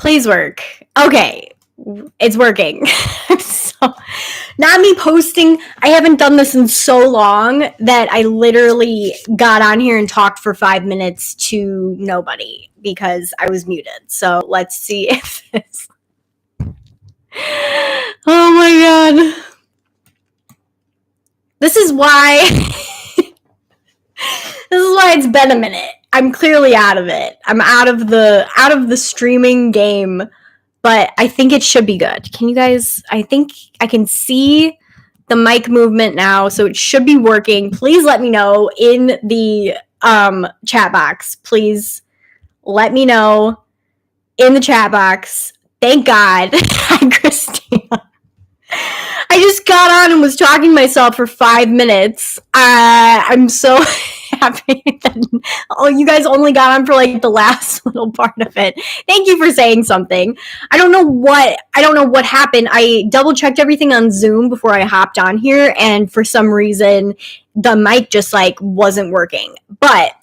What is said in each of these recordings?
Please work. Okay. It's working. So, not me posting. I haven't done this in so long that I literally got on here and talked for 5 minutes to nobody because I was muted. So let's see if this. Oh my god. This is why. This is why it's been a minute. I'm clearly out of it. I'm out of the streaming game. But I think it should be good. Can you guys, I think I can see the mic movement now, so it should be working. Please let me know in the chat box. Please let me know in the chat box. Thank God. Hi, Christina. I just got on and was talking to myself for 5 minutes. I'm so happy that you guys only got on for like the last little part of it. Thank you for saying something. I don't know what happened. I double checked everything on Zoom before I hopped on here, and for some reason the mic just like wasn't working. But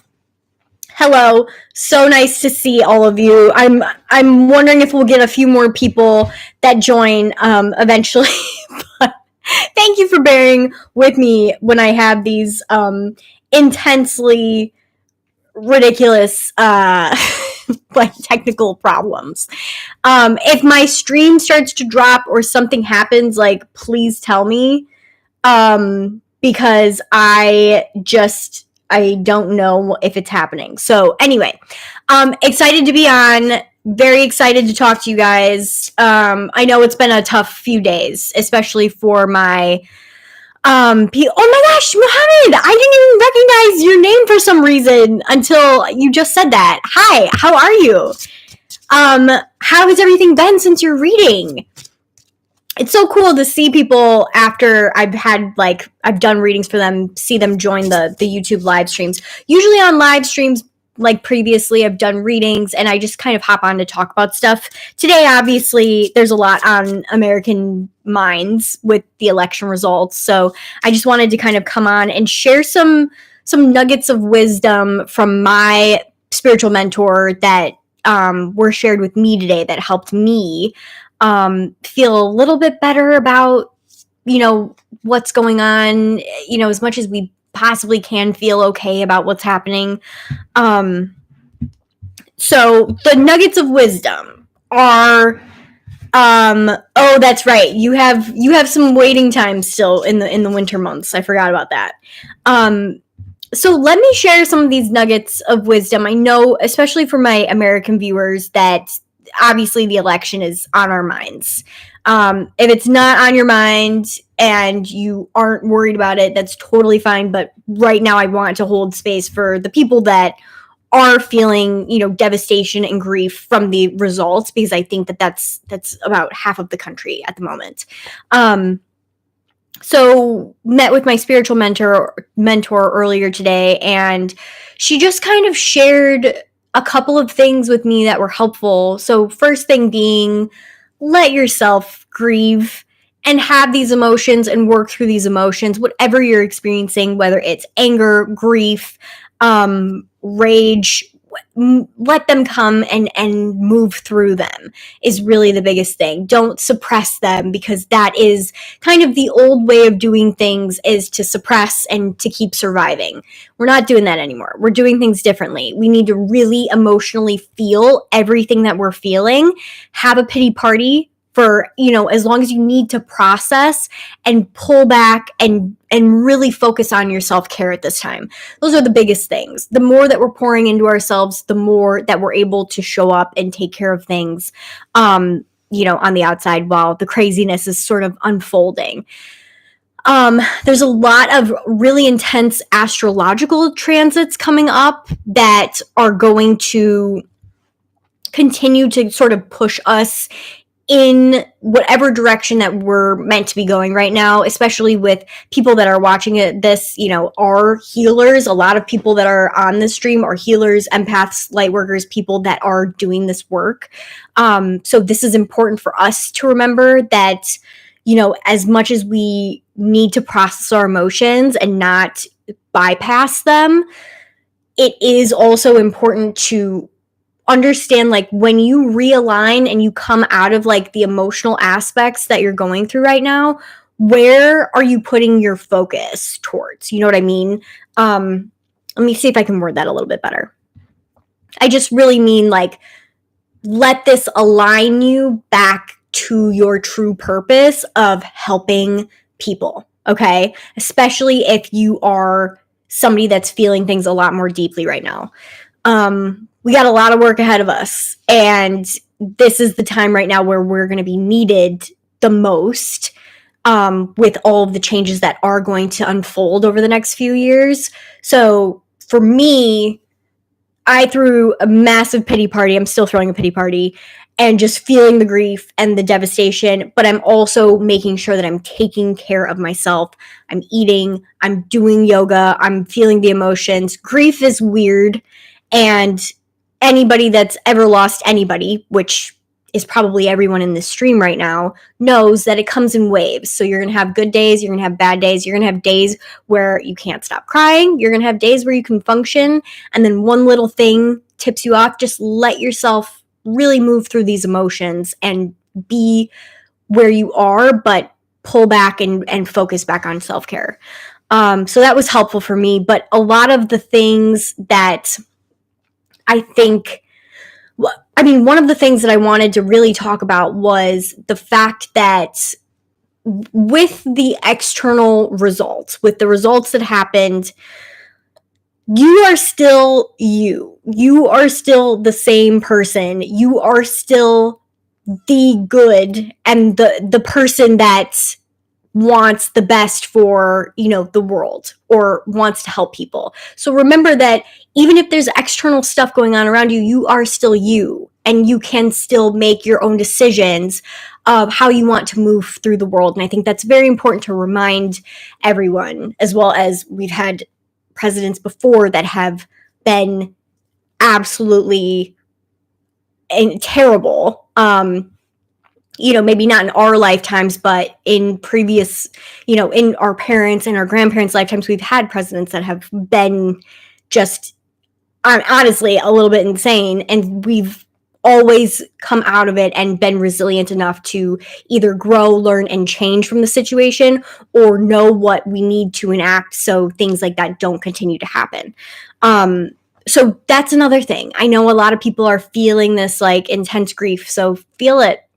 hello, so nice to see all of you. I'm wondering if we'll get a few more people that join eventually. But thank you for bearing with me when I have these intensely ridiculous like technical problems. If my stream starts to drop or something happens, like please tell me, because I don't know if it's happening. So anyway, excited to be on. Very excited to talk to you guys. I know it's been a tough few days, especially for my oh my gosh, Mohammed, I didn't even recognize your name for some reason until you just said that. Hi, how are you? How has everything been since your reading? It's so cool to see people after I've done readings for them, see them join the YouTube live streams. Usually on live streams, like previously, I've done readings and I just kind of hop on to talk about stuff. Today, obviously, there's a lot on American minds with the election results. So I just wanted to kind of come on and share some nuggets of wisdom from my spiritual mentor that were shared with me today that helped me feel a little bit better about, what's going on, as much as we possibly can feel okay about what's happening. So the nuggets of wisdom are, oh, that's right. You have some waiting time still in the winter months. I forgot about that. So let me share some of these nuggets of wisdom. I know, especially for my American viewers, that obviously the election is on our minds. If it's not on your mind and you aren't worried about it, that's totally fine. But right now I want to hold space for the people that are feeling, devastation and grief from the results, because I think that that's about half of the country at the moment. So met with my spiritual mentor earlier today, and she just kind of shared a couple of things with me that were helpful. So first thing being, let yourself grieve and have these emotions and work through these emotions, whatever you're experiencing, whether it's anger, grief, rage, let them come and move through them is really the biggest thing. Don't suppress them, because that is kind of the old way of doing things, is to suppress and to keep surviving. We're not doing that anymore. We're doing things differently. We need to really emotionally feel everything that we're feeling. Have a pity party for, as long as you need to process and pull back and really focus on your self-care at this time. Those are the biggest things. The more that we're pouring into ourselves, the more that we're able to show up and take care of things, on the outside while the craziness is sort of unfolding. There's a lot of really intense astrological transits coming up that are going to continue to sort of push us in whatever direction that we're meant to be going right now, especially with people that are watching this, are healers. A lot of people that are on this stream are healers, empaths, light workers, people that are doing this work. So this is important for us to remember that, as much as we need to process our emotions and not bypass them, it is also important to understand, like, when you realign and you come out of like the emotional aspects that you're going through right now, where are you putting your focus towards? You know what I mean? Let me see if I can word that a little bit better. I just really mean, like, let this align you back to your true purpose of helping people, okay? Especially if you are somebody that's feeling things a lot more deeply right now. We got a lot of work ahead of us, and this is the time right now where we're going to be needed the most, with all of the changes that are going to unfold over the next few years. So for me, I threw a massive pity party. I'm still throwing a pity party and just feeling the grief and the devastation, but I'm also making sure that I'm taking care of myself. I'm eating, I'm doing yoga, I'm feeling the emotions. Grief is weird, and anybody that's ever lost anybody, which is probably everyone in this stream right now, knows that it comes in waves. So you're going to have good days, you're going to have bad days, you're going to have days where you can't stop crying, you're going to have days where you can function, and then one little thing tips you off. Just let yourself really move through these emotions and be where you are, but pull back and focus back on self-care. So that was helpful for me. But a lot of the things that I think, one of the things that I wanted to really talk about was the fact that with the external results, with the results that happened, you are still you. You are still the same person. You are still the good and the person that wants the best for, the world, or wants to help people. So remember that even if there's external stuff going on around you, you are still you, and you can still make your own decisions of how you want to move through the world. And I think that's very important to remind everyone, as well as we've had presidents before that have been absolutely terrible. Maybe not in our lifetimes, but in previous, in our parents' and our grandparents' lifetimes, we've had presidents that have been just honestly a little bit insane, and we've always come out of it and been resilient enough to either grow, learn, and change from the situation, or know what we need to enact so things like that don't continue to happen. So that's another thing. I know a lot of people are feeling this like intense grief, so feel it,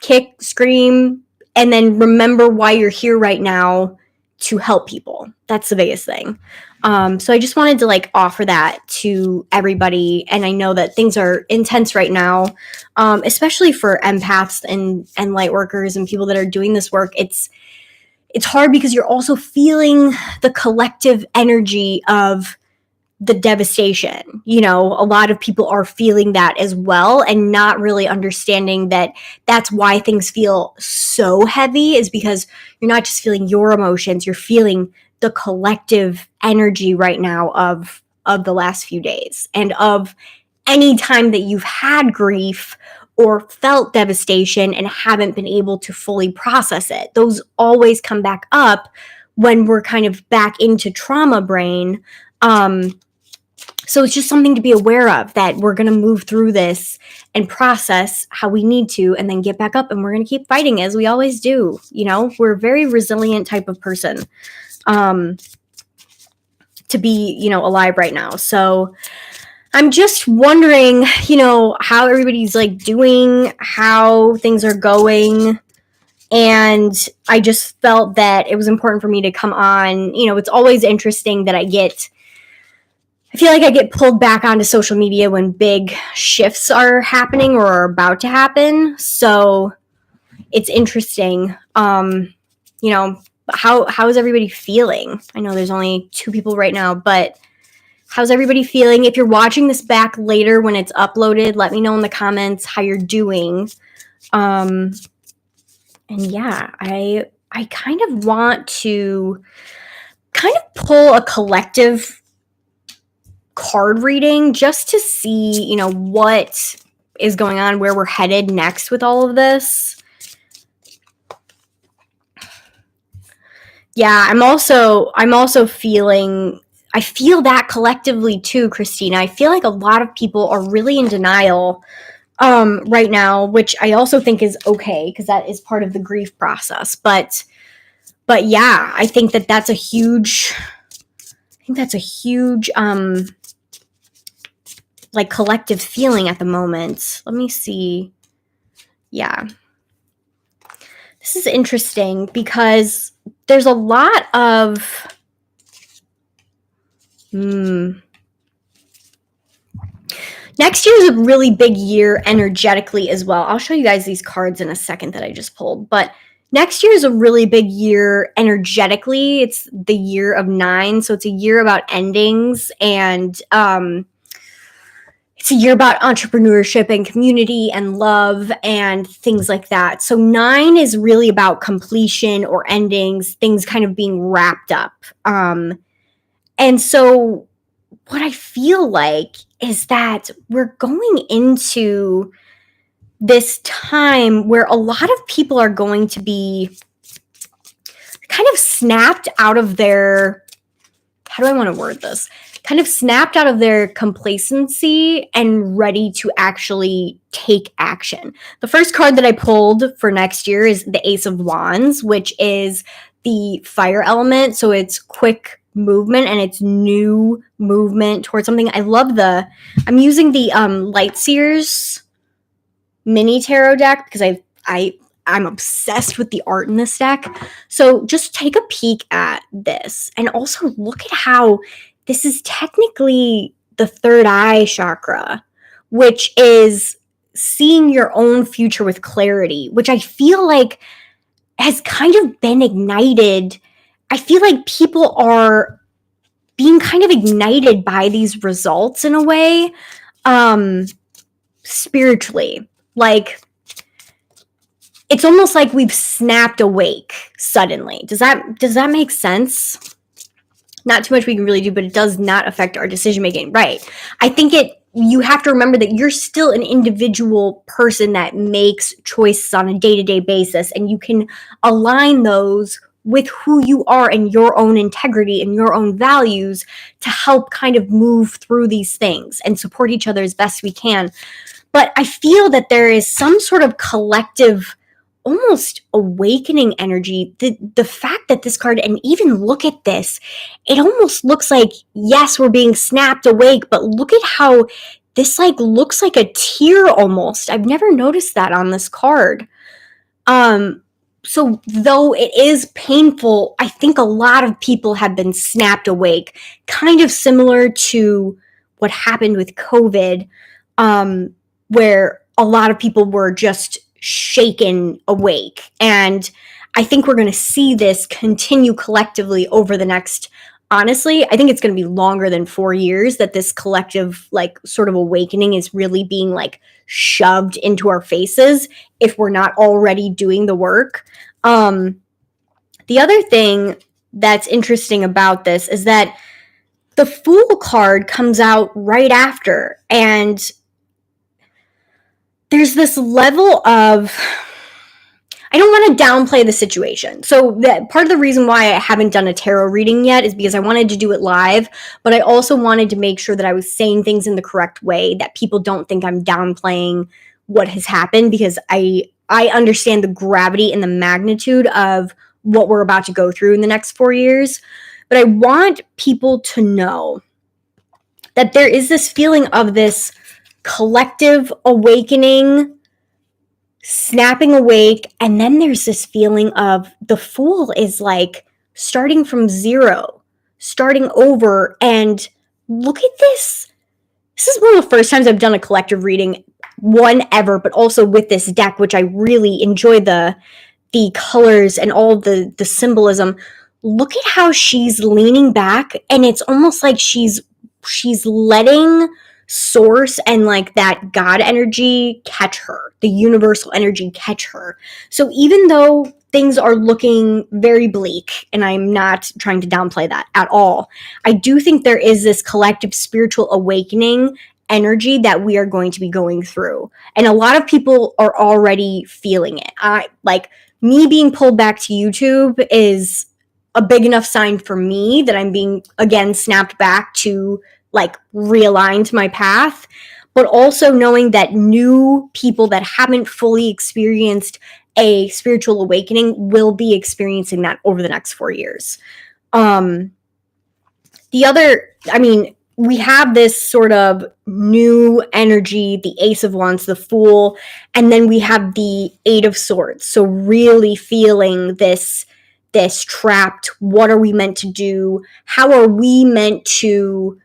kick, scream, and then remember why you're here right now, to help people. That's the biggest thing. So I just wanted to like offer that to everybody. And I know that things are intense right now, especially for empaths and light workers and people that are doing this work. It's hard because you're also feeling the collective energy of the devastation. A lot of people are feeling that as well, and not really understanding that that's why things feel so heavy, is because you're not just feeling your emotions, you're feeling the collective energy right now of the last few days, and of any time that you've had grief or felt devastation and haven't been able to fully process it. Those always come back up when we're kind of back into trauma brain. So it's just something to be aware of, that we're going to move through this and process how we need to, and then get back up, and we're going to keep fighting as we always do. We're a very resilient type of person, to be, alive right now. So I'm just wondering, how everybody's like doing, how things are going. And I just felt that it was important for me to come on. It's always interesting that I feel like I get pulled back onto social media when big shifts are happening or are about to happen. So it's interesting. How is everybody feeling? I know there's only 2 people right now, but how's everybody feeling? If you're watching this back later when it's uploaded, let me know in the comments how you're doing. And yeah, I kind of want to pull a collective card reading just to see, what is going on, where we're headed next with all of this. Yeah, I'm also feeling I feel that collectively too, Christina. I feel like a lot of people are really in denial right now, which I also think is okay because that is part of the grief process. But yeah, I think that's a huge. I think that's a huge like collective feeling at the moment. Let me see. Yeah. This is interesting because there's a lot of next year is a really big year energetically as well. I'll show you guys these cards in a second that I just pulled, but next year is a really big year energetically. It's the year of 9, so it's a year about endings, and it's a year about entrepreneurship and community and love and things like that. So 9 is really about completion or endings, things kind of being wrapped up. And so what I feel like is that we're going into this time where a lot of people are going to be kind of snapped out of their, how do I want to word this? Kind of snapped out of their complacency and ready to actually take action. The first card that I pulled for next year is the Ace of Wands, which is the fire element. So it's quick movement and it's new movement towards something. I'm using the Lightseers mini tarot deck because I'm obsessed with the art in this deck. So just take a peek at this and also look at how this is technically the third eye chakra, which is seeing your own future with clarity, which I feel like has kind of been ignited. I feel like people are being kind of ignited by these results in a way, spiritually. Like, it's almost like we've snapped awake suddenly. Does that make sense? Not too much we can really do, but it does not affect our decision making. Right. I think you have to remember that you're still an individual person that makes choices on a day-to-day basis, and you can align those with who you are and your own integrity and your own values to help kind of move through these things and support each other as best we can. But I feel that there is some sort of collective, almost awakening energy. The fact that this card, and even look at this, it almost looks like, yes, we're being snapped awake, but look at how this like looks like a tear almost. I've never noticed that on this card. So though it is painful, I think a lot of people have been snapped awake, kind of similar to what happened with COVID, where a lot of people were just shaken awake. And I think we're going to see this continue collectively over the next, honestly, I think it's going to be longer than 4 years that this collective, like, sort of awakening is really being, like, shoved into our faces if we're not already doing the work. The other thing that's interesting about this is that the Fool card comes out right after, and there's this level of, I don't want to downplay the situation. So that part of the reason why I haven't done a tarot reading yet is because I wanted to do it live, but I also wanted to make sure that I was saying things in the correct way, that people don't think I'm downplaying what has happened, because I understand the gravity and the magnitude of what we're about to go through in the next 4 years. But I want people to know that there is this feeling of this collective awakening, snapping awake, and then there's this feeling of the Fool is like starting from zero, starting over. And look at this. This is one of the first times I've done a collective reading, one ever, but also with this deck, which I really enjoy the colors and all the symbolism. Look at how she's leaning back, and it's almost like she's letting source and like that God energy catch her, the universal energy catch her. So even though things are looking very bleak, and I'm not trying to downplay that at all, I do think there is this collective spiritual awakening energy that we are going to be going through. And a lot of people are already feeling it. Like, me being pulled back to YouTube is a big enough sign for me that I'm being, again, snapped back to like realign to my path, but also knowing that new people that haven't fully experienced a spiritual awakening will be experiencing that over the next 4 years. The other, I mean, we have this sort of new energy, the Ace of Wands, the Fool, and then we have the Eight of Swords. So really feeling this trapped, what are we meant to do? How are we meant to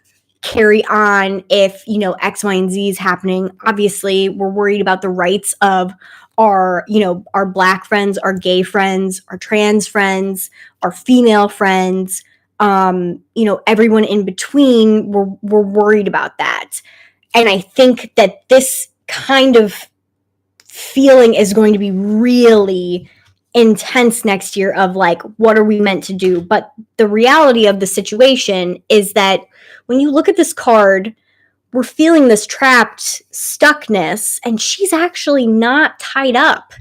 carry on if, you know, X, Y, and Z is happening? Obviously, we're worried about the rights of our, you know, our Black friends, our gay friends, our trans friends, our female friends, you know, everyone in between. We're worried about that. And I think that this kind of feeling is going to be really intense next year of like, what are we meant to do? But the reality of the situation is that when you look at this card, we're feeling this trapped stuckness, and she's actually not tied up.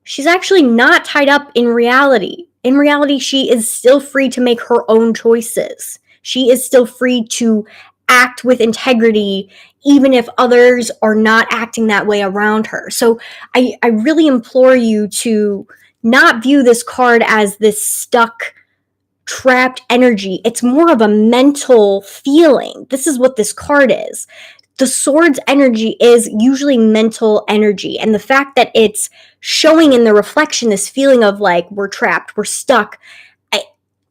She's actually not tied up in reality. In reality, she is still free to make her own choices. She is still free to act with integrity, even if others are not acting that way around her. So I really implore you to not view this card as this stuck, trapped energy. It's more of a mental feeling. This is what this card is. The Swords energy is usually mental energy, and the fact that it's showing in the reflection this feeling of like, we're trapped, we're stuck,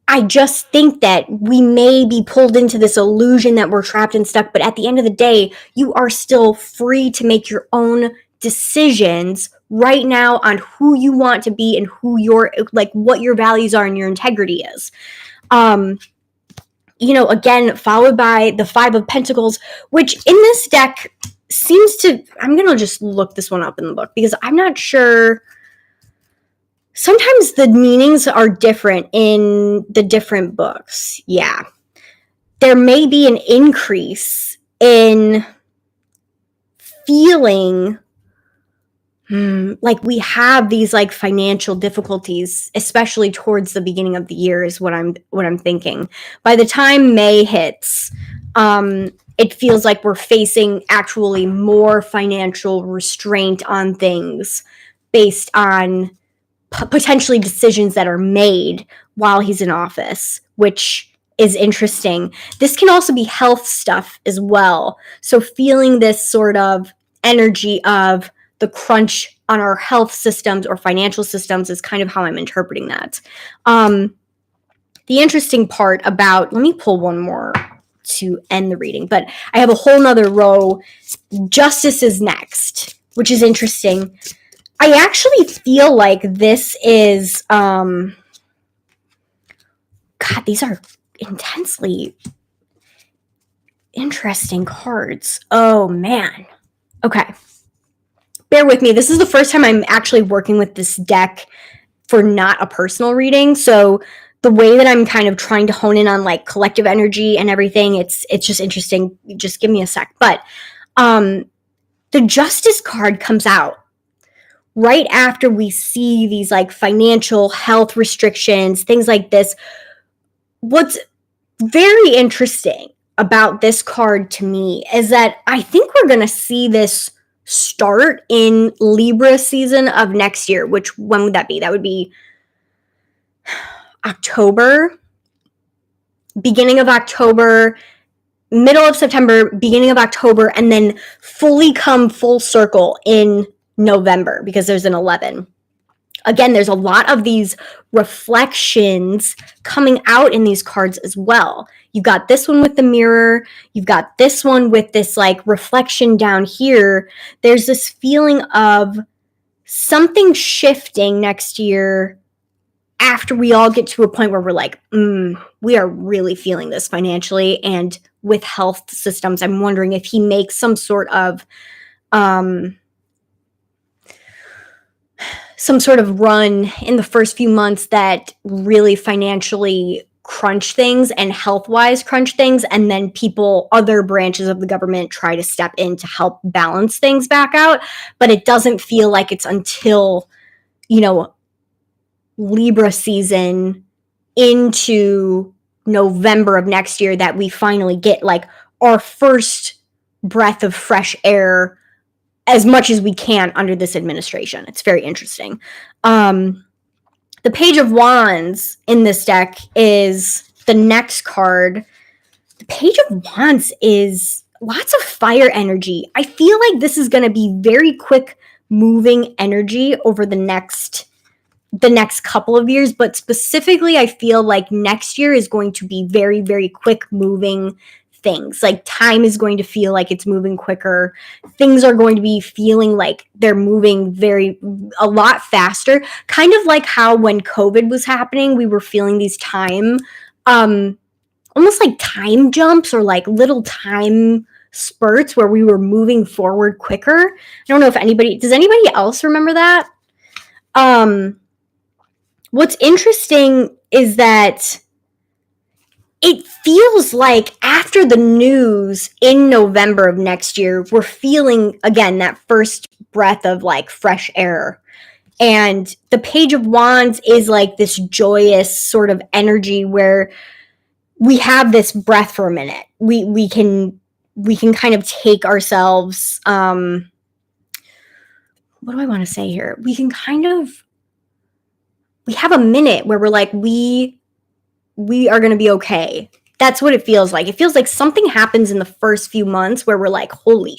I just think that we may be pulled into this illusion that we're trapped and stuck, but at the end of the day, you are still free to make your own decisions right now on who you want to be and who your, like, what your values are and your integrity is. You know, again, followed by the Five of Pentacles, which in this deck seems to, I'm going to just look this one up in the book because I'm not sure. Sometimes the meanings are different in the different books. Yeah. There may be an increase in feeling like we have these like financial difficulties, especially towards the beginning of the year is what I'm thinking. By the time May hits, it feels like we're facing actually more financial restraint on things based on potentially decisions that are made while he's in office, which is interesting. This can also be health stuff as well. So feeling this sort of energy of the crunch on our health systems or financial systems is kind of how I'm interpreting that. The interesting part about, let me pull one more to end the reading, but I have a whole nother row. Justice is next, which is interesting. I actually feel like this is, God, these are intensely interesting cards. Oh, man. Okay. Bear with me. This is the first time I'm actually working with this deck for not a personal reading. So the way that I'm kind of trying to hone in on like collective energy and everything, it's just interesting. Just give me a sec. But the Justice card comes out right after we see these like financial health restrictions, things like this. What's very interesting about this card to me is that I think we're going to see this start in Libra season of next year, which when would that be? That would be October, beginning of October, middle of September, beginning of October, and then fully come full circle in November because there's an 11. Again, there's a lot of these reflections coming out in these cards as well. You've got this one with the mirror. You've got this one with this like reflection down here. There's this feeling of something shifting next year after we all get to a point where we're like, we are really feeling this financially and with health systems. I'm wondering if he makes some sort of run in the first few months that really financially crunch things and health-wise crunch things, and then other branches of the government try to step in to help balance things back out. But it doesn't feel like it's until, Libra season into November of next year that we finally get like our first breath of fresh air as much as we can under this administration. It's very interesting. The Page of Wands in this deck is the next card. The Page of Wands is lots of fire energy. I feel like this is going to be very quick moving energy over the next couple of years, but specifically I feel like next year is going to be very, very quick moving things. Like time is going to feel like it's moving quicker. Things are going to be feeling like they're moving a lot faster. Kind of like how when COVID was happening, we were feeling these time, almost like time jumps or like little time spurts where we were moving forward quicker. I don't know if does anybody else remember that? What's interesting is that it feels like after the news in November of next year, we're feeling, again, that first breath of like fresh air. And the Page of Wands is like this joyous sort of energy where we have this breath for a minute. We can kind of take ourselves, what do I want to say here? We have a minute where we're like, we are going to be okay. That's what it feels like. It feels like something happens in the first few months where we're like, holy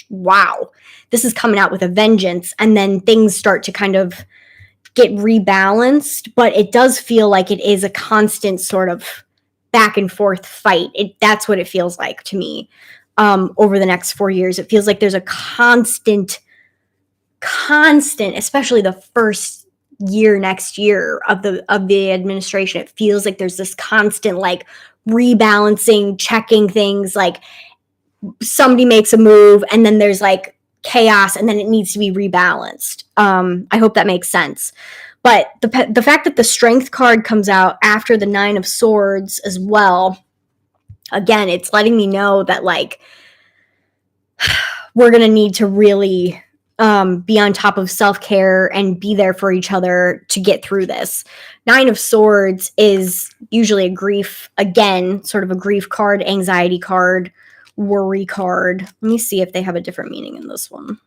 wow, this is coming out with a vengeance. And then things start to kind of get rebalanced. But it does feel like it is a constant sort of back and forth fight. That's what it feels like to me over the next 4 years. It feels like there's a constant, especially the first year next year of the administration. It feels like there's this constant like rebalancing, checking things, like somebody makes a move and then there's like chaos and then it needs to be rebalanced. I hope that makes sense. But the fact that the Strength card comes out after the Nine of Swords as well, again, it's letting me know that like we're going to need to really be on top of self-care and be there for each other to get through this. Nine of Swords is usually a grief, again, sort of a grief card, anxiety card, worry card. Let me see if they have a different meaning in this one.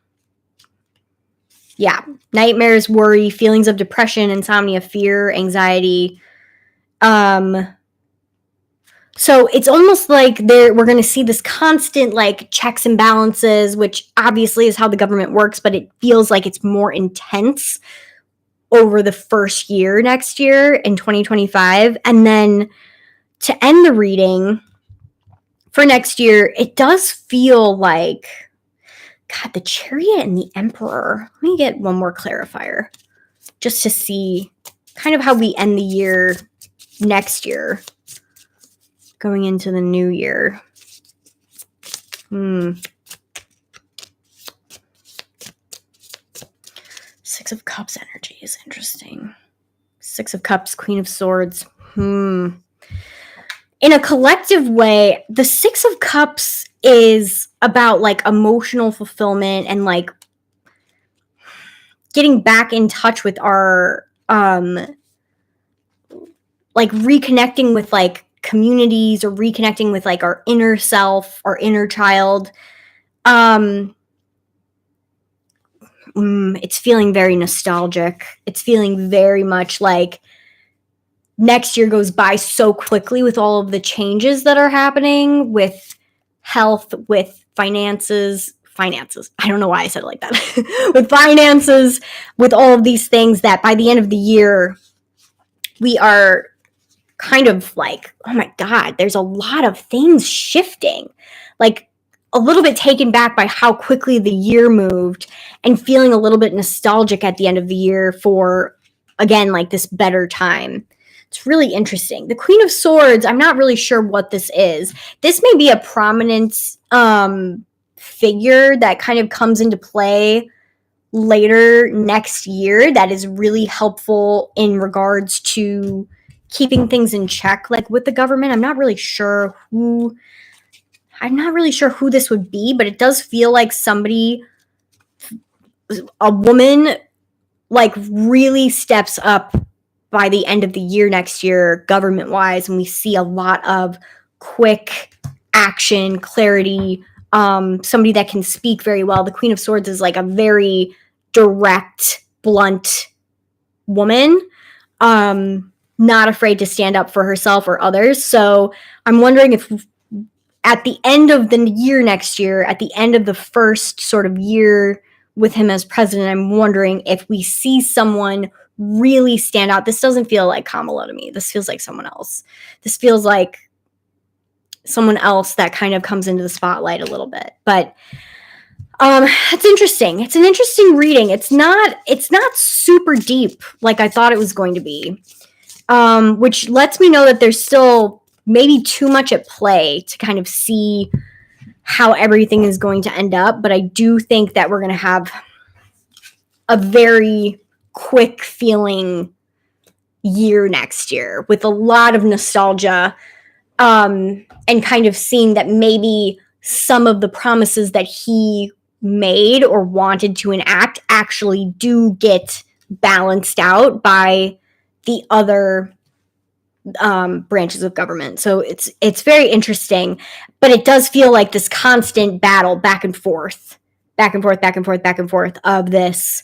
Yeah, nightmares, worry, feelings of depression, insomnia, fear, anxiety. So it's almost like we're going to see this constant like checks and balances, which obviously is how the government works, but it feels like it's more intense over the first year next year in 2025. And then to end the reading for next year, it does feel like, God, the Chariot and the Emperor. Let me get one more clarifier just to see kind of how we end the year next year. Going into the new year. Six of Cups energy is interesting. Six of Cups, Queen of Swords. In a collective way, the Six of Cups is about like emotional fulfillment and like getting back in touch with our like reconnecting with like communities or reconnecting with like our inner self, our inner child. It's feeling very nostalgic. It's feeling very much like next year goes by so quickly with all of the changes that are happening with health, with finances. I don't know why I said it like that. With finances, with all of these things that by the end of the year, we are kind of like, oh my God, there's a lot of things shifting. Like a little bit taken back by how quickly the year moved and feeling a little bit nostalgic at the end of the year for, again, like this better time. It's really interesting. The Queen of Swords, I'm not really sure what this is. This may be a prominent figure that kind of comes into play later next year that is really helpful in regards to keeping things in check, like with the government. I'm not really sure who this would be, but it does feel like a woman, like really steps up by the end of the year next year, government-wise, and we see a lot of quick action, clarity, somebody that can speak very well. The Queen of Swords is like a very direct, blunt woman, not afraid to stand up for herself or others. So I'm wondering if at the end of the year next year, at the end of the first sort of year with him as president, I'm wondering if we see someone really stand out. This doesn't feel like Kamala to me. This feels like someone else. This feels like someone else that kind of comes into the spotlight a little bit. But it's interesting. It's an interesting reading. It's not super deep like I thought it was going to be, which lets me know that there's still maybe too much at play to kind of see how everything is going to end up. But I do think that we're going to have a very quick feeling year next year with a lot of nostalgia, and kind of seeing that maybe some of the promises that he made or wanted to enact actually do get balanced out by the other branches of government. So it's very interesting, but it does feel like this constant battle back and forth of this.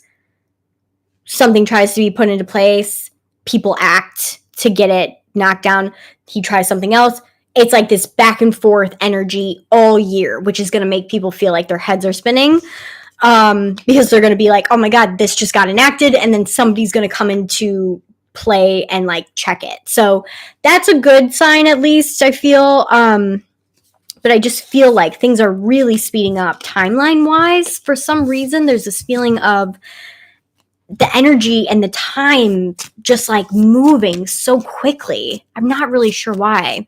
Something tries to be put into place, people act to get it knocked down, he tries something else. It's like this back and forth energy all year, which is going to make people feel like their heads are spinning, because they're going to be like, oh my God, this just got enacted. And then somebody's going to come into play and like check it. So that's a good sign, at least I feel. But I just feel like things are really speeding up timeline wise. For some reason, there's this feeling of the energy and the time just like moving so quickly. I'm not really sure why.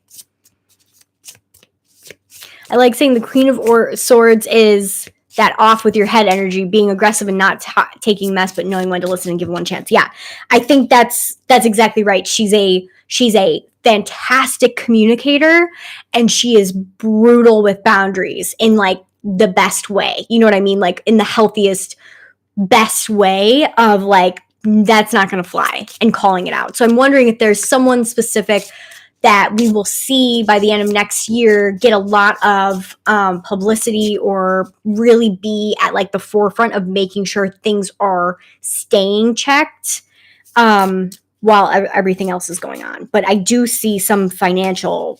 I like saying the Queen of Swords is that off with your head energy, being aggressive and not taking mess, but knowing when to listen and give one chance. Yeah, I think that's exactly right. She's a fantastic communicator, and she is brutal with boundaries in like the best way. You know what I mean? Like in the healthiest, best way of like, that's not going to fly, and calling it out. So I'm wondering if there's someone specific that we will see by the end of next year get a lot of publicity or really be at like the forefront of making sure things are staying checked while everything else is going on. But I do see some financial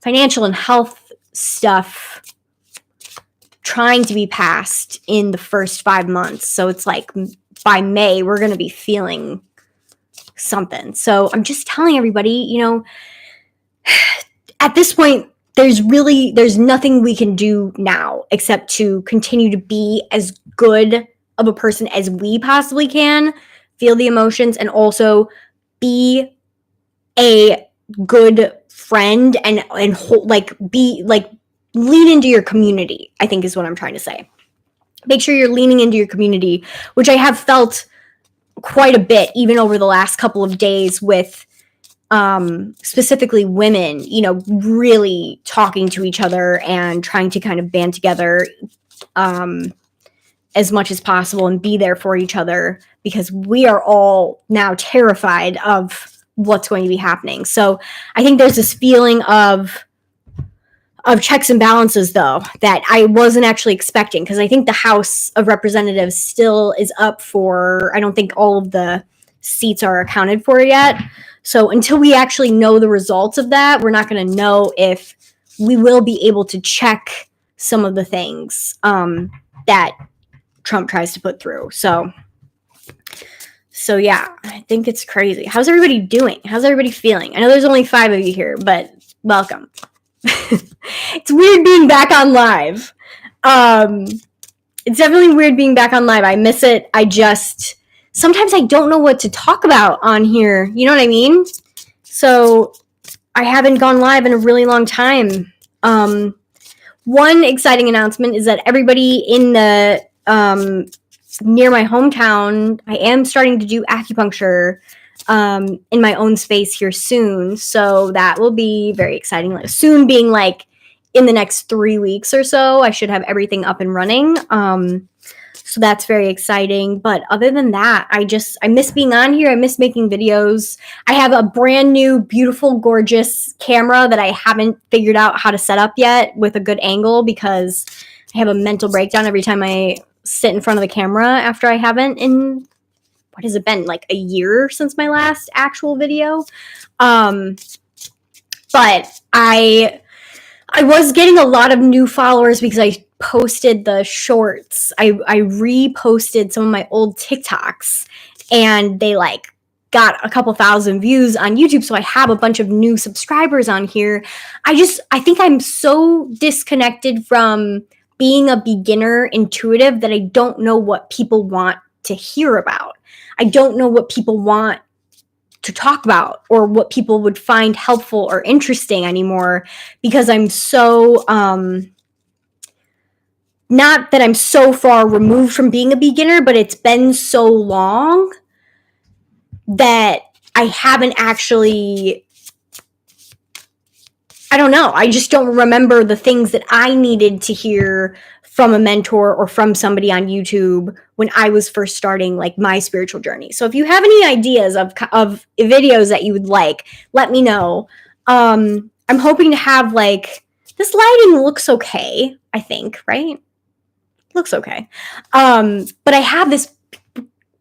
and health stuff trying to be passed in the first 5 months. So it's like by May, we're going to be feeling something. So I'm just telling everybody, you know, at this point, there's nothing we can do now except to continue to be as good of a person as we possibly can, feel the emotions, and also be a good friend and be like lean into your community, I think is what I'm trying to say. Make sure you're leaning into your community, which I have felt quite a bit even over the last couple of days with specifically women, you know, really talking to each other and trying to kind of band together as much as possible and be there for each other, because we are all now terrified of what's going to be happening. So I think there's this feeling of checks and balances, though, that I wasn't actually expecting, because I think the House of Representatives still is up for, I don't think all of the seats are accounted for yet. So until we actually know the results of that, we're not going to know if we will be able to check some of the things that Trump tries to put through. So yeah, I think it's crazy. How's everybody doing? How's everybody feeling? I know there's only 5 of you here, but welcome. It's weird being back on live. It's definitely weird being back on live. I miss it. Sometimes I don't know what to talk about on here. You know what I mean? So I haven't gone live in a really long time. One exciting announcement is that everybody in the near my hometown, I am starting to do acupuncture in my own space here soon. So that will be very exciting. Like, soon being like in the next 3 weeks or so, I should have everything up and running. So that's very exciting. But other than that, I miss being on here. I miss making videos. I have a brand new, beautiful, gorgeous camera that I haven't figured out how to set up yet with a good angle, because I have a mental breakdown every time I sit in front of the camera after I haven't in, what has it been, like a year since my last actual video. But I was getting a lot of new followers because I posted the shorts. I reposted some of my old TikToks, and they like got a couple thousand views on YouTube. So I have a bunch of new subscribers on here. I think I'm so disconnected from being a beginner intuitive that I don't know what people want to hear about. I don't know what people want to talk about or what people would find helpful or interesting anymore, because I'm so not that I'm so far removed from being a beginner, but it's been so long that I haven't actually, I don't know, I just don't remember the things that I needed to hear from a mentor or from somebody on YouTube when I was first starting like my spiritual journey. So if you have any ideas of videos that you would like, let me know. I'm hoping to have like, this lighting looks okay, I think, right? Looks okay. But I have this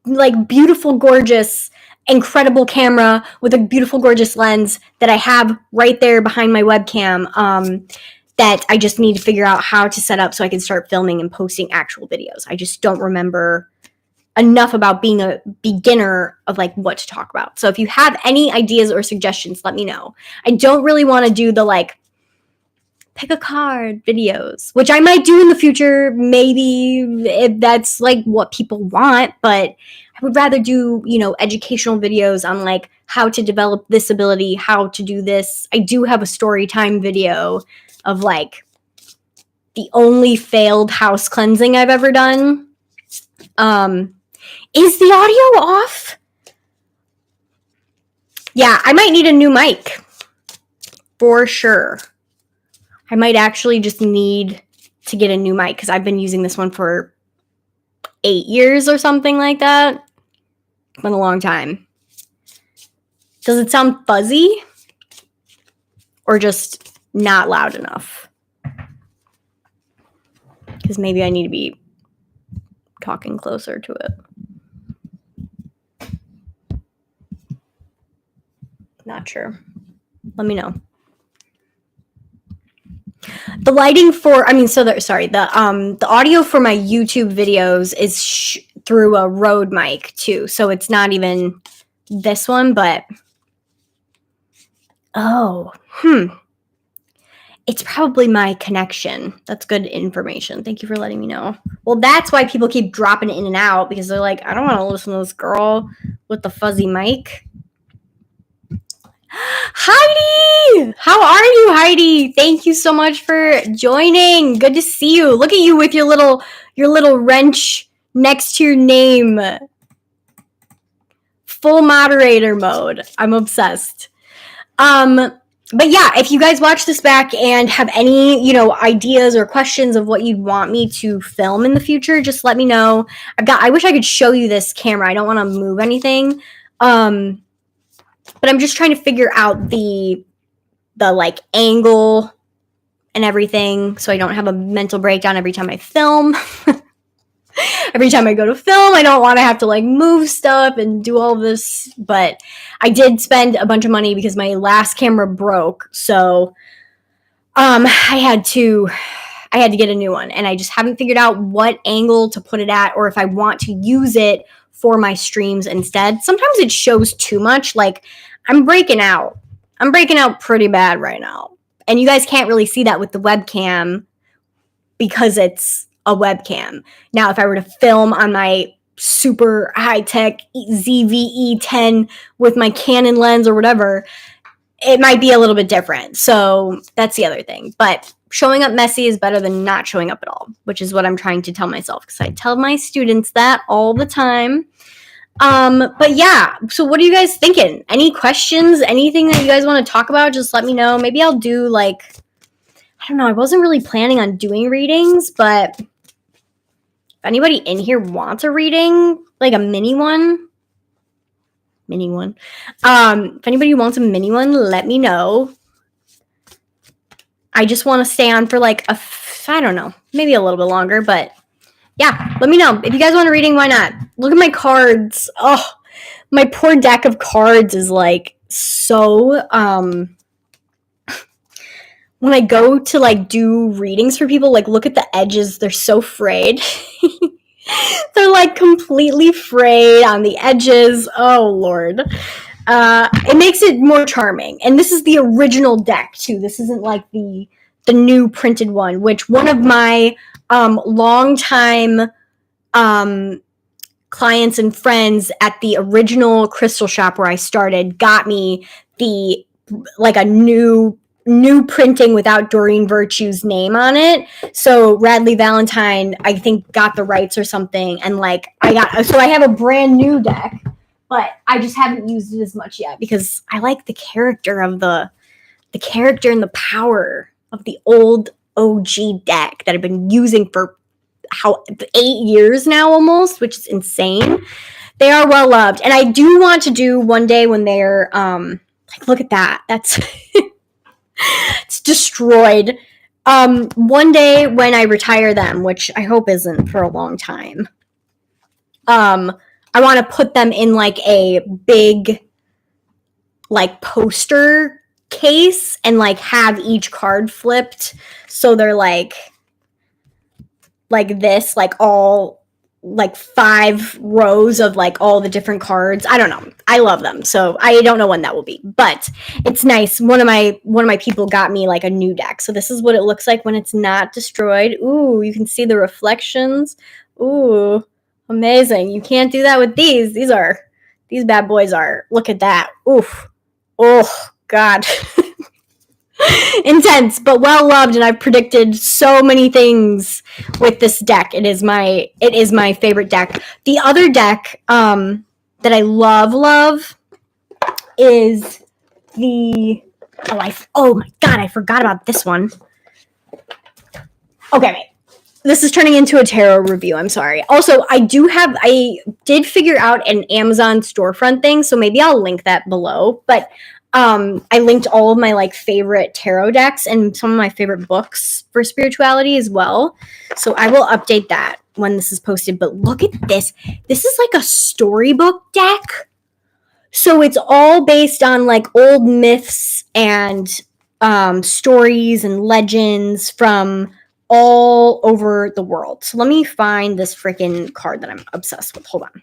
like beautiful, gorgeous, incredible camera with a beautiful, gorgeous lens that I have right there behind my webcam, that I just need to figure out how to set up so I can start filming and posting actual videos. I just don't remember enough about being a beginner of like what to talk about. So if you have any ideas or suggestions, let me know. I don't really want to do the like pick a card videos, which I might do in the future, maybe, if that's like what people want, but I would rather do, you know, educational videos on like how to develop this ability, how to do this. I do have a story time video of like the only failed house cleansing I've ever done. Is the audio off? Yeah, I might need a new mic for sure. I might actually just need to get a new mic because I've been using this one for 8 years or something like that. It's been a long time. Does it sound fuzzy? Or just not loud enough? Because maybe I need to be talking closer to it. Not sure. Let me know. The lighting for, the audio for my YouTube videos is through a Rode mic too. So it's not even this one, but it's probably my connection. That's good information. Thank you for letting me know. Well, that's why people keep dropping in and out, because they're like, I don't want to listen to this girl with the fuzzy mic. Heidi! How are you, Heidi? Thank you so much for joining. Good to see you. Look at you with your little wrench next to your name. Full moderator mode. I'm obsessed. But yeah, if you guys watch this back and have any, ideas or questions of what you'd want me to film in the future, just let me know. I wish I could show you this camera. I don't want to move anything. But I'm just trying to figure out the like angle and everything so I don't have a mental breakdown every time I film. Every time I go to film, I don't want to have to like move stuff and do all this, but I did spend a bunch of money because my last camera broke. So I had to get a new one, and I just haven't figured out what angle to put it at, or if I want to use it for my streams instead. Sometimes it shows too much. Like I'm breaking out pretty bad right now. And you guys can't really see that with the webcam because it's a webcam. Now, if I were to film on my super high-tech ZV-E10 with my Canon lens or whatever, it might be a little bit different. So that's the other thing. But showing up messy is better than not showing up at all, which is what I'm trying to tell myself, because I tell my students that all the time. But yeah, so what are you guys thinking? Any questions? Anything that you guys want to talk about? Just let me know. Maybe I'll do like, I don't know. I wasn't really planning on doing readings, but anybody in here wants a reading, like a mini one. If anybody wants a mini one, let me know. I just want to stay on for like I don't know, maybe a little bit longer, but yeah, let me know. If you guys want a reading, why not? Look at my cards. Oh, my poor deck of cards is like so, when I go to like do readings for people, like look at the edges, they're so frayed. They're like completely frayed on the edges. Oh Lord. It makes it more charming. And this is the original deck too. This isn't like the new printed one, which one of my longtime clients and friends at the original crystal shop where I started got me a new printing without Doreen Virtue's name on it. So Radley Valentine, I think, got the rights or something, and like I have a brand new deck, but I just haven't used it as much yet because I like the character of the character and the power of the old OG deck that I've been using for 8 years now almost, which is insane. They are well loved, and I do want to do one day when they're like, look at that, that's it's destroyed. One day when I retire them, which I hope isn't for a long time, I want to put them in like a big like poster case and like have each card flipped so they're like this, like all like 5 rows of like all the different cards. I don't know. I love them. So I don't know when that will be, but it's nice. One of my people got me like a new deck. So this is what it looks like when it's not destroyed. Ooh, you can see the reflections. Ooh, amazing. You can't do that with these. These bad boys are, look at that. Oof. Oh God. Intense, but well loved, and I've predicted so many things with this deck. It is my favorite deck. The other deck that I love is the oh my God, I forgot about this one. Okay, wait. This is turning into a tarot review. I'm sorry. Also, I did figure out an Amazon storefront thing, so maybe I'll link that below. But I linked all of my like favorite tarot decks and some of my favorite books for spirituality as well. So I will update that when this is posted. But look at this. This is like a storybook deck. So it's all based on like old myths and stories and legends from all over the world. So let me find this freaking card that I'm obsessed with. Hold on.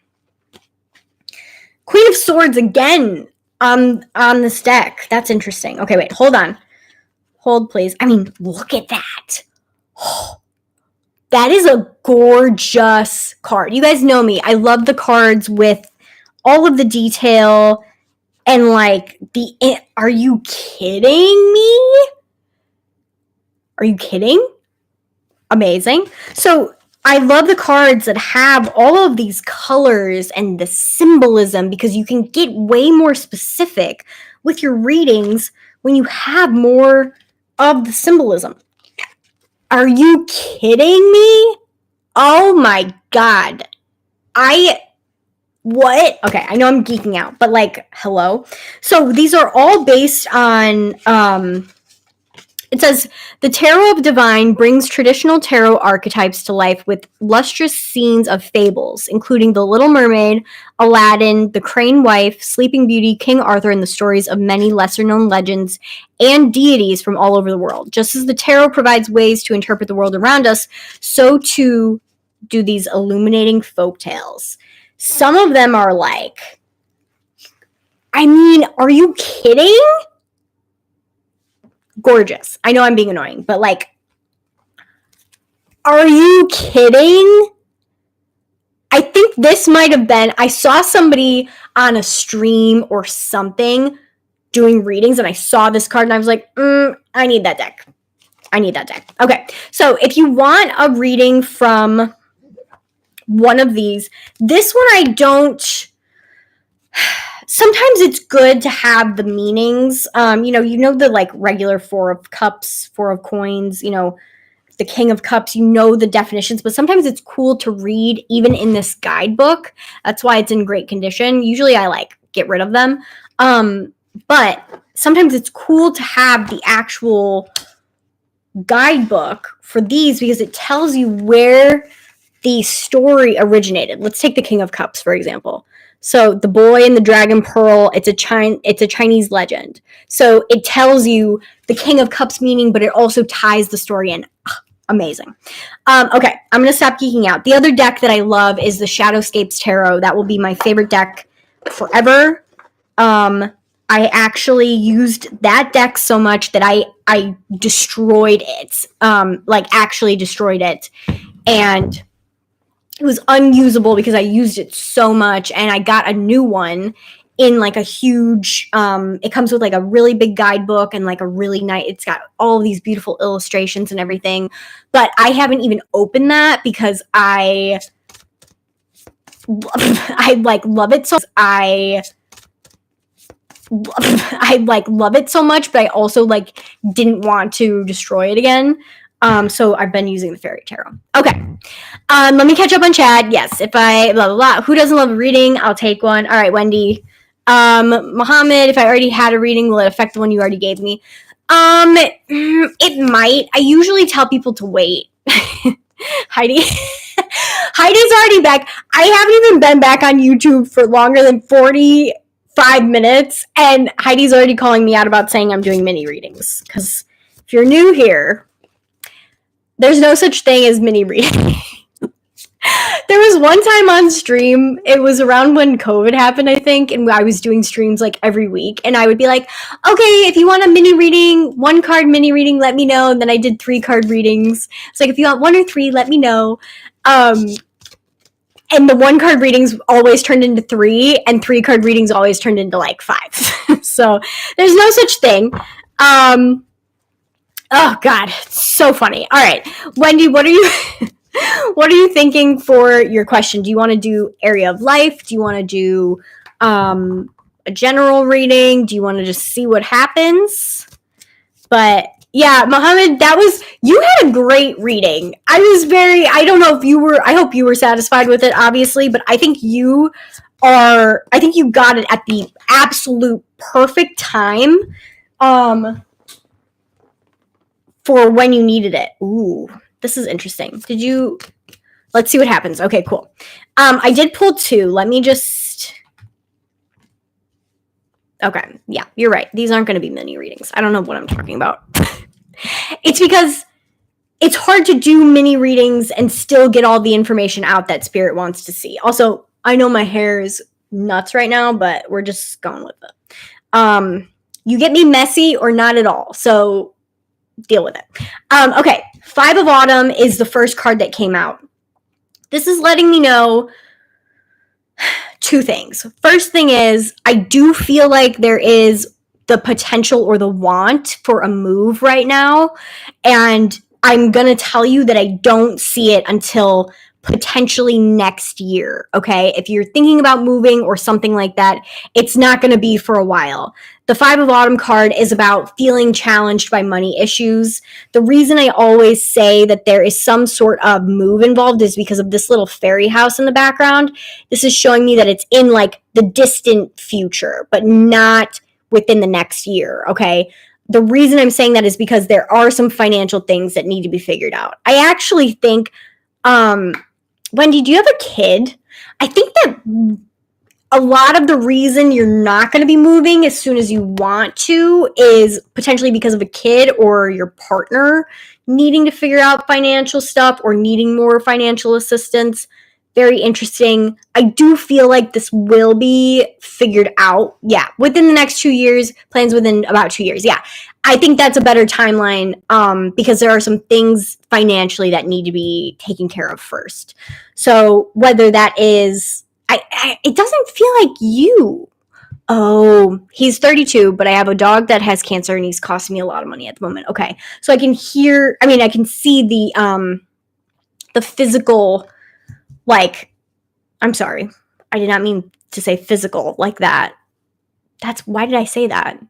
Queen of Swords again. On this deck. That's interesting. Okay, wait, hold on. Hold, please. I mean, look at that. Oh, that is a gorgeous card. You guys know me. I love the cards with all of the detail and like are you kidding me? Are you kidding? Amazing. So I love the cards that have all of these colors and the symbolism because you can get way more specific with your readings when you have more of the symbolism. Are you kidding me? Oh my God. What? Okay, I know I'm geeking out, but like, hello? So these are all based on, it says, the Tarot of Divine brings traditional tarot archetypes to life with lustrous scenes of fables, including The Little Mermaid, Aladdin, The Crane Wife, Sleeping Beauty, King Arthur, and the stories of many lesser-known legends and deities from all over the world. Just as the tarot provides ways to interpret the world around us, so too do these illuminating folktales. Some of them are like, I mean, are you kidding? Gorgeous. I know I'm being annoying, but like, are you kidding? I think this might have been, I saw somebody on a stream or something doing readings and I saw this card and I was like, I need that deck. Okay, so if you want a reading from one of these, this one I don't, sometimes it's good to have the meanings. You know the like regular 4 of cups, 4 of coins, the King of Cups, you know the definitions, but sometimes it's cool to read even in this guidebook. That's why it's in great condition. Usually I like get rid of them. But sometimes it's cool to have the actual guidebook for these because it tells you where the story originated. Let's take the King of Cups, for example. So the boy and the dragon pearl, it's a Chinese legend. So it tells you the King of Cups meaning, but it also ties the story in. Amazing. Okay, I'm going to stop geeking out. The other deck that I love is the Shadowscapes Tarot. That will be my favorite deck forever. I actually used that deck so much that I destroyed it. Actually destroyed it. And it was unusable because I used it so much, and I got a new one in like a huge, it comes with like a really big guidebook and like a really nice, it's got all these beautiful illustrations and everything, but I haven't even opened that because I like love it so I love it so much, but I also like didn't want to destroy it again. So I've been using the Fairy Tarot. Okay. Let me catch up on chat. Yes, if I blah blah blah. Who doesn't love a reading? I'll take one. All right, Wendy. Mohammed, if I already had a reading, will it affect the one you already gave me? It might. I usually tell people to wait. Heidi. Heidi's already back. I haven't even been back on YouTube for longer than 45 minutes, and Heidi's already calling me out about saying I'm doing mini readings. Because if you're new here, there's no such thing as mini reading. There was one time on stream, it was around when COVID happened, I think, and I was doing streams like every week, and I would be like, okay, if you want a mini reading, 1 card mini reading, let me know, and then I did 3 card readings. It's like, if you want 1 or 3, let me know. And the 1 card readings always turned into 3, and 3 card readings always turned into like 5. So there's no such thing. Oh God, it's so funny. All right, Wendy, what are you thinking for your question? Do you want to do area of life? Do you want to do a general reading? Do you want to just see what happens? But yeah, Mohammed, you had a great reading. I don't know if you were, I hope you were satisfied with it, obviously, but I think you got it at the absolute perfect time for when you needed it. Ooh, this is interesting. Let's see what happens. Okay, cool. I did pull 2. Let me just, okay, yeah, you're right. These aren't going to be mini readings. I don't know what I'm talking about. It's because it's hard to do mini readings and still get all the information out that Spirit wants to see. Also, I know my hair is nuts right now, but we're just going with it. You get me messy or not at all, so deal with it. Okay, 5 of Autumn is the first card that came out. This is letting me know 2 things. First thing is, I do feel like there is the potential or the want for a move right now, and I'm going to tell you that I don't see it until potentially next year, okay? If you're thinking about moving or something like that, it's not going to be for a while. The 5 of Autumn card is about feeling challenged by money issues. The reason I always say that there is some sort of move involved is because of this little fairy house in the background. This is showing me that it's in like the distant future, but not within the next year, okay? The reason I'm saying that is because there are some financial things that need to be figured out. I actually think, Wendy, do you have a kid? I think that a lot of the reason you're not going to be moving as soon as you want to is potentially because of a kid or your partner needing to figure out financial stuff or needing more financial assistance. Very interesting. I do feel like this will be figured out. Yeah, within the next 2 years, plans within about 2 years. Yeah, I think that's a better timeline because there are some things financially that need to be taken care of first. So whether that is, it doesn't feel like you. Oh, he's 32, but I have a dog that has cancer and he's costing me a lot of money at the moment. Okay, so I can see the physical. Like, I'm sorry. I did not mean to say physical like that. Why did I say that?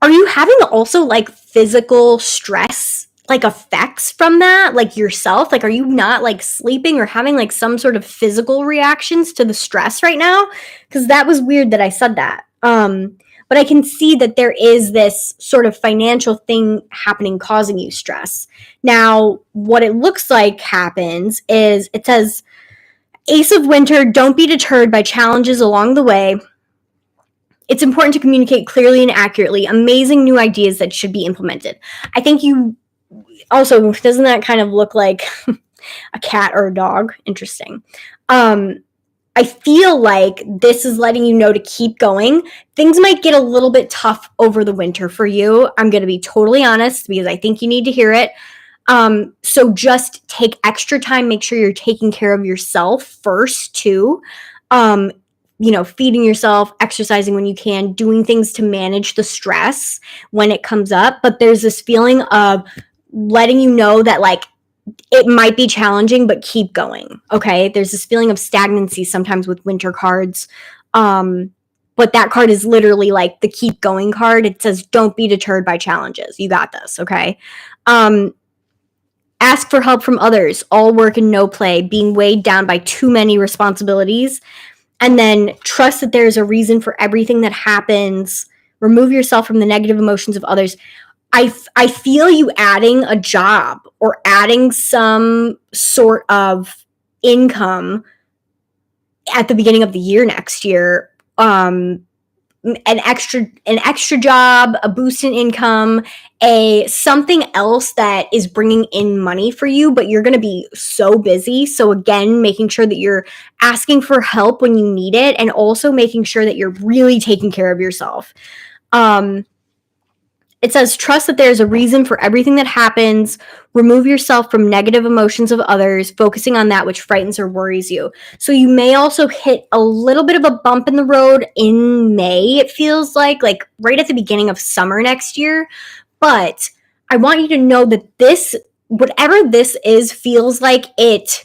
Are you having also like physical stress? like effects from that, like yourself? Like, are you not like sleeping or having like some sort of physical reactions to the stress right now? Because that was weird that I said that. But I can see that there is this sort of financial thing happening causing you stress. Now, what it looks like happens is it says, Ace of Winter, don't be deterred by challenges along the way. It's important to communicate clearly and accurately. Amazing new ideas that should be implemented. I think you also, doesn't that kind of look like a cat or a dog? Interesting. I feel like this is letting you know to keep going. Things might get a little bit tough over the winter for you. I'm going to be totally honest because I think you need to hear it. So just take extra time. Make sure you're taking care of yourself first too. Feeding yourself, exercising when you can, doing things to manage the stress when it comes up. But there's this feeling of letting you know that like it might be challenging, but keep going. Okay. There's this feeling of stagnancy sometimes with winter cards. But that card is literally like the keep going card. It says, don't be deterred by challenges. You got this. Okay. Ask for help from others. All work and no play. Being weighed down by too many responsibilities. And then trust that there's a reason for everything that happens. Remove yourself from the negative emotions of others. I feel you adding a job or adding some sort of income at the beginning of the year next year. An extra job, a boost in income, something else that is bringing in money for you, but you're going to be so busy. So again, making sure that you're asking for help when you need it, and also making sure that you're really taking care of yourself. It says, trust that there's a reason for everything that happens. Remove yourself from negative emotions of others, focusing on that which frightens or worries you. So you may also hit a little bit of a bump in the road in May, it feels like right at the beginning of summer next year. But I want you to know that this, whatever this is, feels like it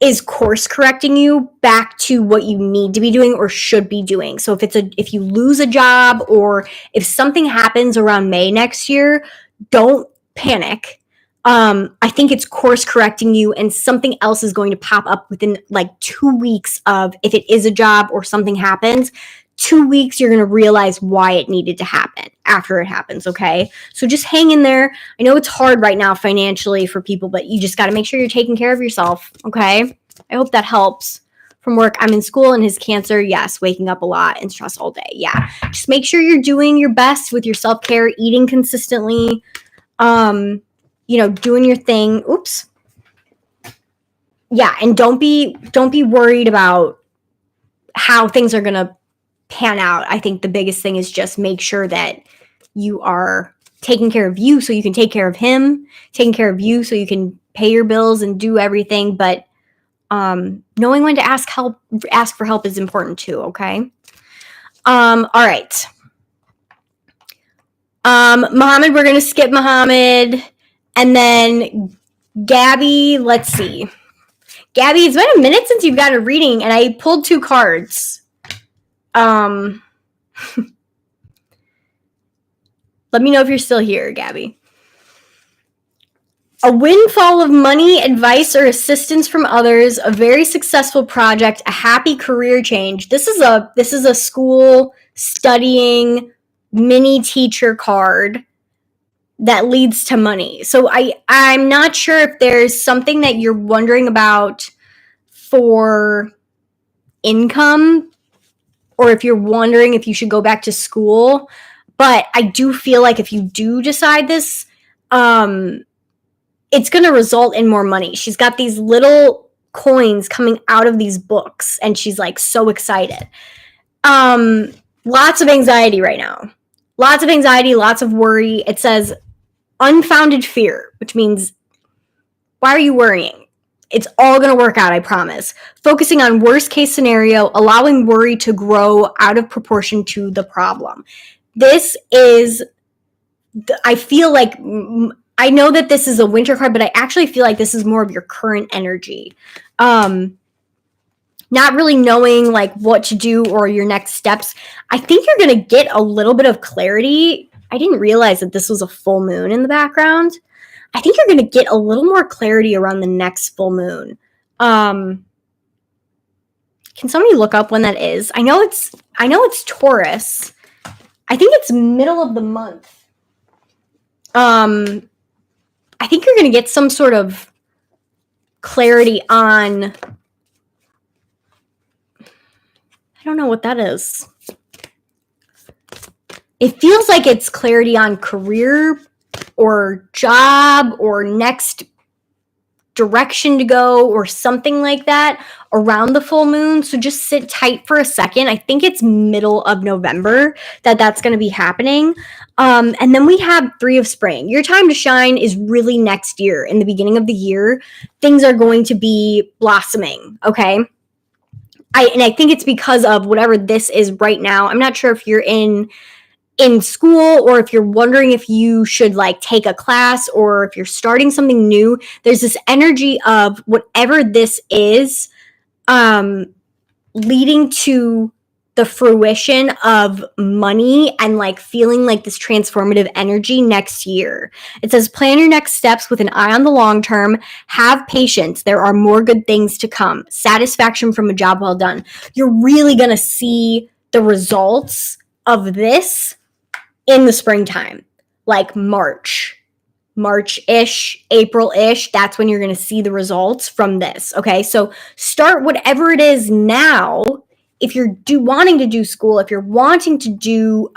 is course correcting you back to what you need to be doing or should be doing. So if you lose a job or if something happens around May next year, don't panic. I think it's course correcting you, and something else is going to pop up within like 2 weeks of, if it is a job or something happens, 2 weeks, you're going to realize why it needed to happen after it happens. Okay. So just hang in there. I know it's hard right now financially for people, but you just got to make sure you're taking care of yourself. Okay. I hope that helps. From work, I'm in school and his cancer. Yes. Waking up a lot and stress all day. Yeah. Just make sure you're doing your best with your self-care, eating consistently, doing your thing. Oops. Yeah. And don't be worried about how things are going to pan out. I think the biggest thing is just make sure that you are taking care of you so you can take care of him, taking care of you so you can pay your bills and do everything. But knowing when to ask for help is important too. Okay. All right. Muhammad, we're going to skip Muhammad, and then Gabby, let's see. Gabby, it's been a minute since you've got a reading, and I pulled 2 cards. Let me know if you're still here, Gabby. A windfall of money, advice, or assistance from others, a very successful project, a happy career change. This is a school studying mini teacher card that leads to money. So I'm not sure if there's something that you're wondering about for income, or if you're wondering if you should go back to school. But I do feel like if you do decide this, it's going to result in more money. She's got these little coins coming out of these books, and she's like so excited. Lots of anxiety right now. Lots of anxiety, lots of worry. It says unfounded fear, which means, why are you worrying? It's all going to work out, I promise. Focusing on worst case scenario, allowing worry to grow out of proportion to the problem. This is, I feel like, I know that this is a winter card, but I actually feel like this is more of your current energy. Not really knowing like what to do or your next steps. I think you're going to get a little bit of clarity. I didn't realize that this was a full moon in the background. I think you're going to get a little more clarity around the next full moon. Can somebody look up when that is? I know it's Taurus. I think it's middle of the month. I think you're going to get some sort of clarity on, I don't know what that is. It feels like it's clarity on career or job or next direction to go or something like that around the full moon. So just sit tight for a second. I think it's middle of November that's going to be happening. And then we have 3 of spring. Your time to shine is really next year. In the beginning of the year, things are going to be blossoming. Okay. I think it's because of whatever this is right now. I'm not sure if you're in school or if you're wondering if you should like take a class or if you're starting something new. There's this energy of whatever this is leading to the fruition of money and like feeling like this transformative energy next year. It says plan your next steps with an eye on the long term. Have patience. There are more good things to come. Satisfaction from a job well done. You're really going to see the results of this in the springtime, like March-ish, April-ish. That's when you're going to see the results from this. Okay, so start whatever it is now. If you're wanting to do school, if you're wanting to do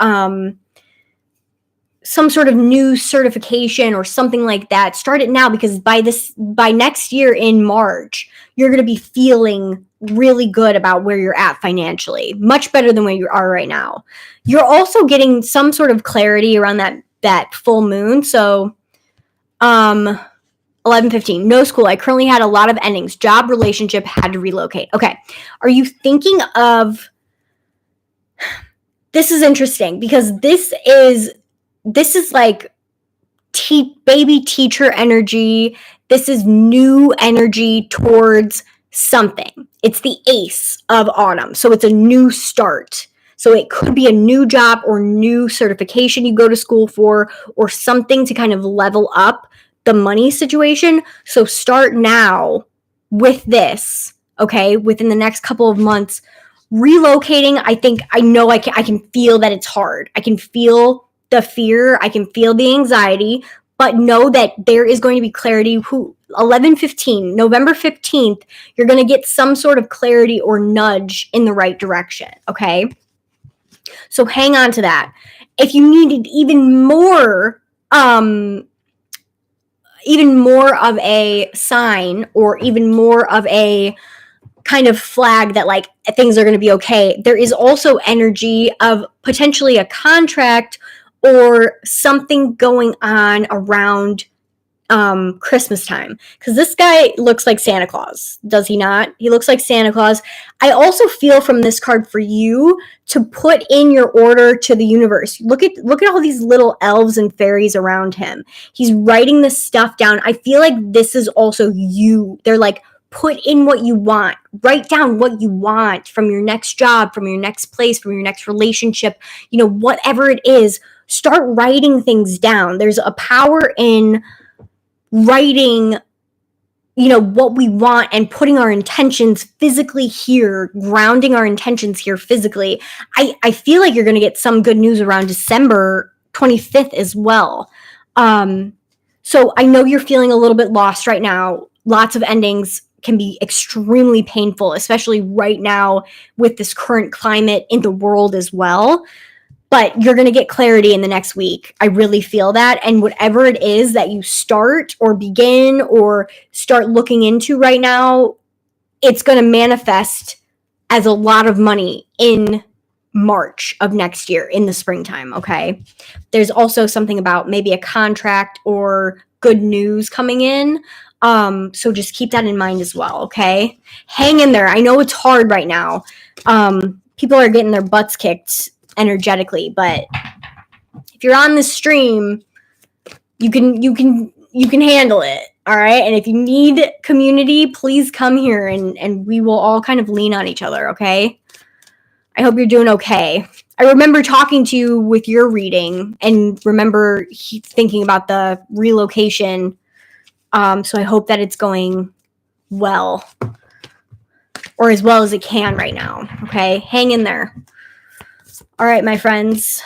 some sort of new certification or something like that, start it now, because by next year in March, you're going to be feeling really good about where you're at financially, much better than where you are right now. You're also getting some sort of clarity around that full moon. So 11:15, no school. I currently had a lot of endings. Job, relationship, had to relocate. Okay. Are you thinking of, this is interesting because this is like baby teacher energy. This is new energy towards something. It's the ace of autumn. So it's a new start. So it could be a new job or new certification you go to school for, or something to kind of level up the money situation. So start now with this, okay? Within the next couple of months. Relocating, I can feel that it's hard. I can feel the fear. I can feel the anxiety, but know that there is going to be clarity. 11/15, November 15th, you're going to get some sort of clarity or nudge in the right direction, okay? So hang on to that. If you needed even more of a sign or even more of a kind of flag that like things are going to be okay, there is also energy of potentially a contract or something going on around Christmas time, because this guy looks like Santa Claus, does he not? He looks like Santa Claus. I also feel from this card for you to put in your order to the universe. Look at all these little elves and fairies around him. He's writing this stuff down. I feel like this is also you. They're like, put in what you want. Write down what you want from your next job, from your next place, from your next relationship, whatever it is. Start writing things down. There's a power in writing, what we want and putting our intentions physically here, grounding our intentions here physically. I feel like you're going to get some good news around December 25th as well. So I know you're feeling a little bit lost right now. Lots of endings can be extremely painful, especially right now with this current climate in the world as well. But you're going to get clarity in the next week. I really feel that. And whatever it is that you start or begin or start looking into right now, it's going to manifest as a lot of money in March of next year, in the springtime, okay? There's also something about maybe a contract or good news coming in. So just keep that in mind as well, okay? Hang in there. I know it's hard right now. People are getting their butts kicked energetically, but if you're on this stream, you can handle it, all right? And if you need community, please come here and we will all kind of lean on each other, okay? I hope you're doing okay. I remember talking to you with your reading and remember thinking about the relocation So I hope that it's going well, or as well as it can right now. Okay, hang in there. All right, my friends.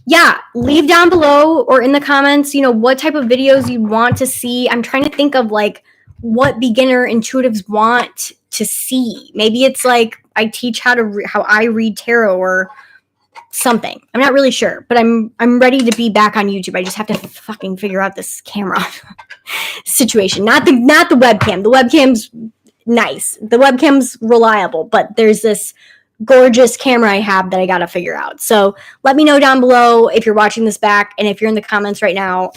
Yeah, leave down below or in the comments, what type of videos you want to see. I'm trying to think of like what beginner intuitives want to see. Maybe it's like I teach how I read tarot or something. I'm not really sure, but I'm ready to be back on YouTube. I just have to fucking figure out this camera situation. Not the webcam. The webcam's nice. The webcam's reliable, but there's this gorgeous camera I have that I gotta figure out. So let me know down below if you're watching this back, and if you're in the comments right now,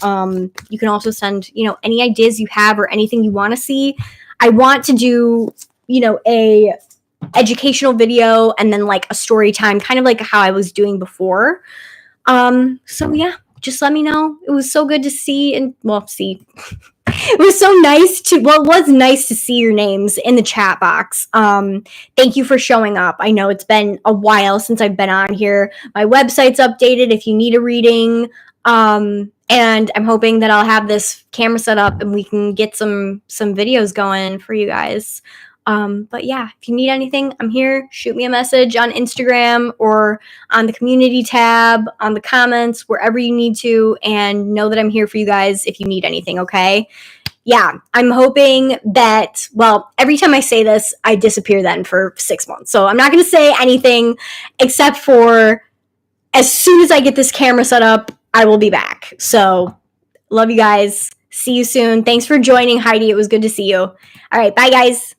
you can also send any ideas you have or anything you want to see. I want to do a educational video and then like a story time, kind of like how I was doing before. So yeah, just let me know. It was so good to see, and see. It was so nice it was nice to see your names in the chat box. Thank you for showing up. I know it's been a while since I've been on here. My website's updated if you need a reading. And I'm hoping that I'll have this camera set up and we can get some videos going for you guys. But yeah, if you need anything, I'm here. Shoot me a message on Instagram or on the community tab, on the comments, wherever you need to, and know that I'm here for you guys if you need anything, okay? Yeah, I'm hoping that, every time I say this, I disappear then for 6 months. So I'm not going to say anything except for as soon as I get this camera set up, I will be back. So love you guys. See you soon. Thanks for joining, Heidi. It was good to see you. All right, bye, guys.